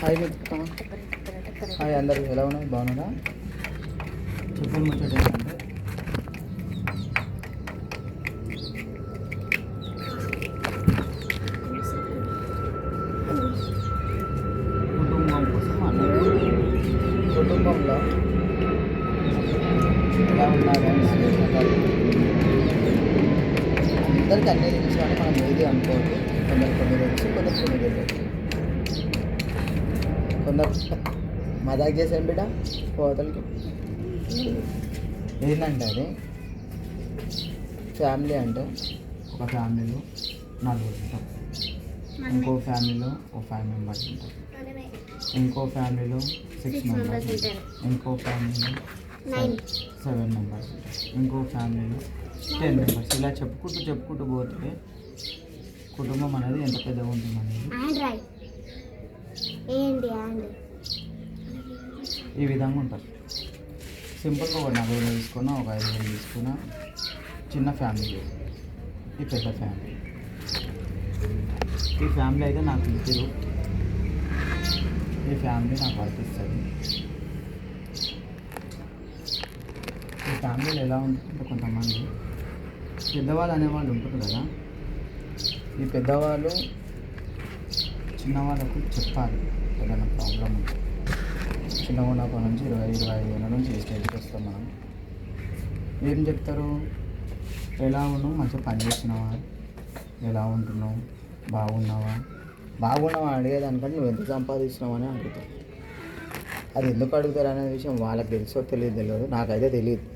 Hi మిత్ర, hi అందరూ ఎలా ఉన్నారు? బాగున్నారా? చెప్పిన ముచ్చట ఏంటంటే కుటుంబం కోసం అన్నారు. కుటుంబంలో ఎలా ఉండాలి అని అందరికీ అన్నీ తెలుసు అని మనం ఏది అనుకోవద్దు. కొందరు కొన్ని తెలుసు, కొందరు కొన్ని తెలియదు. కొందరు మజాక్ చేసాను బిడ్డ కోతలకి. ఏంటంటే అది ఫ్యామిలీ అంటే ఒక ఫ్యామిలీలో నలుగురు ఉంటారు, ఇంకో ఫ్యామిలీలో ఒక 5 మెంబర్స్ ఉంటారు, ఇంకో ఫ్యామిలీలో 6 మెంబర్స్ ఉంటారు, ఇంకో ఫ్యామిలీలో 7 మెంబర్స్ ఉంటారు, ఇంకో ఫ్యామిలీలో 10 మెంబర్స్. ఇలా చెప్పుకుంటూ పోతే కుటుంబం అనేది ఎంత పెద్దగా ఉంటుంది అనేది ఈ విధంగా ఉంటుంది. సింపుల్గా ఒక 40 తీసుకున్నా, ఒక 5 తీసుకున్నా, చిన్న ఫ్యామిలీ, ఈ పెద్ద ఫ్యామిలీ. ఈ ఫ్యామిలీ అయితే నాకు ఇంటిలో, ఈ ఫ్యామిలీ నాకు వర్తిస్తుంది. ఈ ఫ్యామిలీలో ఎలా ఉంటుందంటే కొంతమంది పెద్దవాళ్ళు అనేవాళ్ళు ఉంటారు కదా, ఈ పెద్దవాళ్ళు చిన్నవాళ్ళకు చెప్పాలి ఏదైనా ప్రాబ్లం ఉంది. చిన్నగా ఉన్నప్పటి నుంచి 20-25 ఏళ్ళ నుంచి ఈ స్టేజ్కి వస్తాం మనం. ఏం చెప్తారు? ఎలా ఉన్నావు, మంచిగా పని చేసినావా, ఎలా ఉంటున్నావు, బాగున్నావా అడిగేదానికంటే నువ్వు ఎంత సంపాదిస్తున్నావు అని అడుగుతావు. అది ఎందుకు అడుగుతారు అనే విషయం వాళ్ళకి తెలుసో తెలియదు, నాకైతే తెలియదు.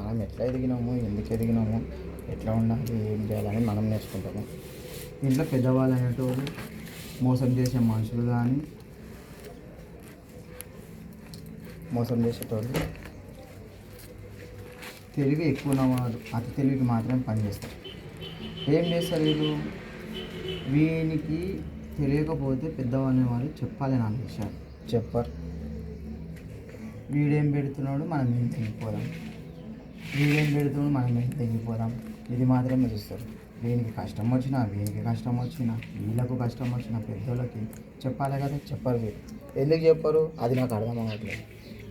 మనం ఎట్లా ఎదిగినాము, ఎందుకు ఎదిగినాము, ఎట్లా ఉండాలి, ఏం చేయాలని మనం నేర్చుకుంటాము. ఇంట్లో పెద్దవాళ్ళు అనేటోళ్ళు మోసం చేసే మనుషులు కానీ, మోసం చేసేటోళ్ళు తెలివి ఎక్కువ ఉన్నవాళ్ళు అతి తెలివికి మాత్రమే పనిచేస్తారు. ఏం చేస్తారు వీళ్ళు? వీనికి తెలియకపోతే పెద్దవాళ్ళని వాళ్ళు చెప్పాలి. 4 విషయాలు చెప్పరు. వీడేం పెడుతున్నాడు, మనం ఏం తెగిపోదాం, వీడేం పెడుతున్నాడు, మనం ఏం తెగిపోదాం, ఇది మాత్రమే చూస్తారు. వీనికి కష్టం వచ్చినా, వీనికి కష్టం వచ్చినా, వీళ్ళకు కష్టం వచ్చినా పెద్దోళ్ళకి చెప్పాలి కదా, చెప్పరు. వీరు ఎందుకు చెప్పరు? అది నాకు అర్థం అవ్వట్లేదు.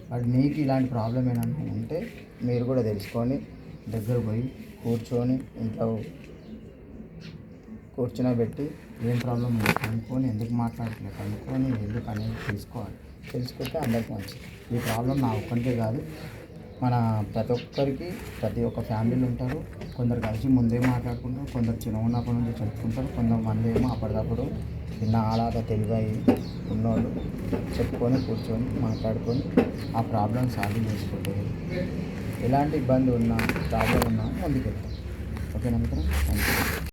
బట్ మీకు ఇలాంటి ప్రాబ్లం ఏమైనా ఉంటే మీరు కూడా తెలుసుకొని దగ్గర పోయి కూర్చొని ఇంట్లో కూర్చోబెట్టి ఏం ప్రాబ్లం ఉంది కనుక్కొని, ఎందుకు మాట్లాడట్లేదు కనుక్కొని, ఎందుకు అనేది తెలుసుకుంటే అందరికీ మంచిది. ఈ ప్రాబ్లం నా ఒక్కరికే కాదు, మన ప్రతి ఒక్క ఫ్యామిలీలు ఉంటారు. కొందరు కలిసి ముందే మాట్లాడుకుంటారు, కొందరు చిన్న ఉన్నప్పటి నుంచి చెప్పుకుంటారు, కొంతమంది ఏమో అప్పటికప్పుడు అలాగా తెలివై ఉన్నోళ్ళు చెప్పుకొని కూర్చొని మాట్లాడుకొని ఆ ప్రాబ్లం సాల్వ్ చేసుకుంటారు. ఎలాంటి ఇబ్బంది ఉన్నా, ప్రాబ్లం ఉన్నా ముందుకు వెళ్తాం. ఓకేనా మిత్రం? Thank you.